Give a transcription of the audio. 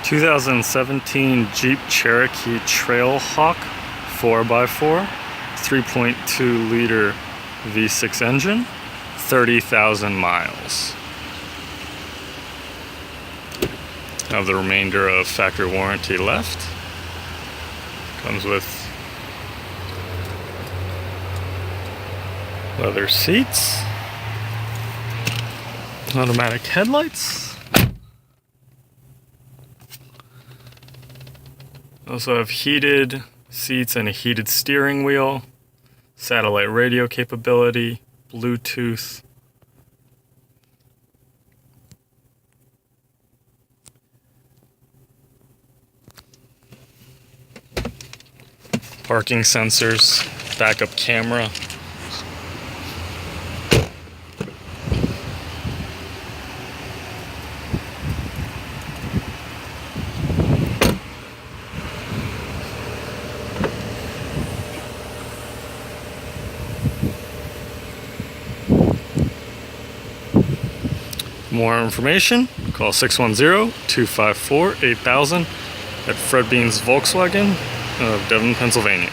2017 Jeep Cherokee Trailhawk 4x4, 3.2 liter V6 engine, 30,000 miles. Have the remainder of factory warranty left. Comes with leather seats, automatic headlights. Also have heated seats and a heated steering wheel, satellite radio capability, Bluetooth. Parking sensors, backup camera. For more information, call 610-254-8000 at Fred Bean's Volkswagen of Devon, Pennsylvania.